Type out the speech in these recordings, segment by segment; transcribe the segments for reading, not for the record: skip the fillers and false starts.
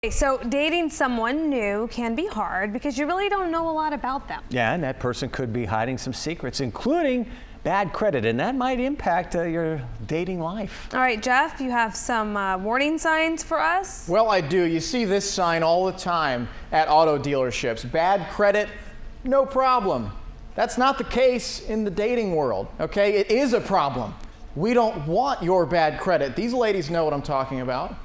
So dating someone new can be hard because you really don't know a lot about them. Yeah, and that person could be hiding some secrets, including bad credit, and that might impact your dating life. All right, Jeff, you have some warning signs for us? Well, I do. You see this sign all the time at auto dealerships. Bad credit, no problem. That's not the case in the dating world, okay? It is a problem. We don't want your bad credit. These ladies know what I'm talking about.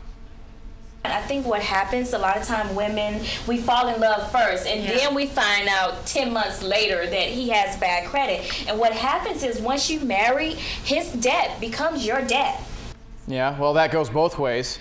I think what happens a lot of time, women, we fall in love first, and then we find out 10 months later that he has bad credit. And what happens is once you marry, his debt becomes your debt. Yeah, well, that goes both ways.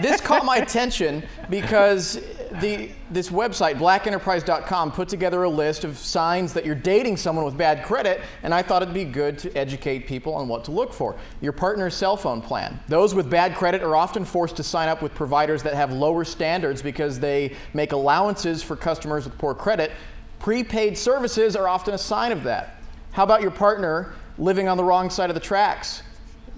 This caught my attention because this website, blackenterprise.com, put together a list of signs that you're dating someone with bad credit, and I thought it'd be good to educate people on what to look for. Your partner's cell phone plan. Those with bad credit are often forced to sign up with providers that have lower standards because they make allowances for customers with poor credit. Prepaid services are often a sign of that. How about your partner living on the wrong side of the tracks?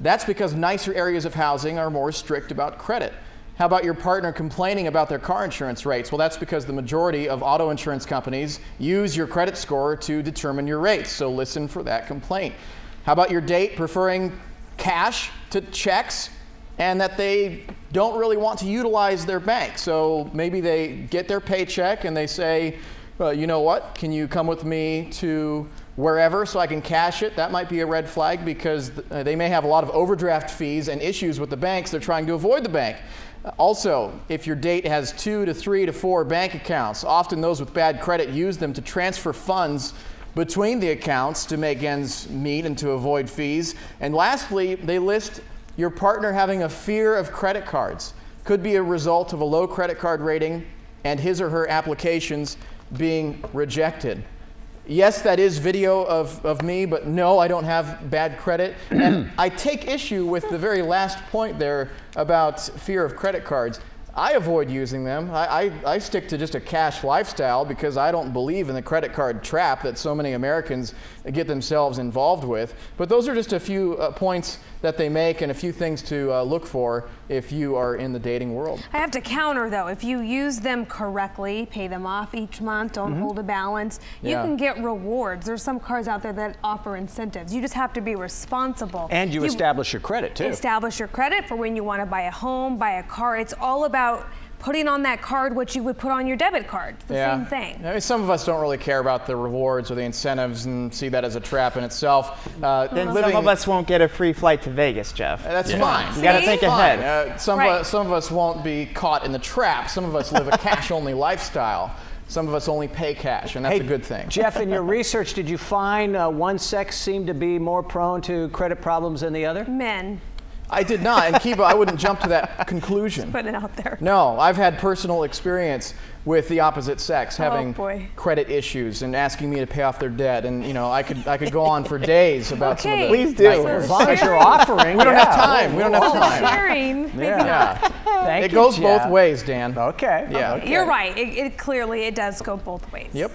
That's because nicer areas of housing are more strict about credit. How about your partner complaining about their car insurance rates? Well, that's because the majority of auto insurance companies use your credit score to determine your rates, so listen for that complaint. How about your date preferring cash to checks and that they don't really want to utilize their bank? So maybe they get their paycheck and they say, well, you know what, can you come with me to wherever so I can cash it? That might be a red flag because they may have a lot of overdraft fees and issues with the banks. They're trying to avoid the bank. Also, if your date has 2 to 3 to 4 bank accounts, often those with bad credit use them to transfer funds between the accounts to make ends meet and to avoid fees. And lastly, they list your partner having a fear of credit cards. Could be a result of a low credit card rating and his or her applications being rejected. Yes, that is video of me, but no, I don't have bad credit. And I take issue with the very last point there about fear of credit cards. I avoid using them. I stick to just a cash lifestyle because I don't believe in the credit card trap that so many Americans get themselves involved with. But those are just a few points that they make and a few things to look for if you are in the dating world. I have to counter though, if you use them correctly, pay them off each month, don't hold a balance, you can get rewards. There's some cards out there that offer incentives. You just have to be responsible. And you establish your credit too. Establish your credit for when you want to buy a home, buy a car. It's all about putting on that card what you would put on your debit card. It's the same thing. I mean, some of us don't really care about the rewards or the incentives and see that as a trap in itself. Then some of us won't get a free flight to Vegas, Jeff. That's fine. You got to think ahead. Some of us won't be caught in the trap. Some of us live a cash-only lifestyle. Some of us only pay cash, and that's a good thing. Jeff, in your research, did you find one sex seemed to be more prone to credit problems than the other? Men. I did not, and Kiba, I wouldn't jump to that conclusion. Just put it out there. No, I've had personal experience with the opposite sex having credit issues and asking me to pay off their debt, and you know I could go on for days about some of the. Please do. As long as you're offering. We don't have time. We don't have time. Sharing. It goes both ways, Dan. Okay. Yeah. You're right. It clearly does go both ways. Yep.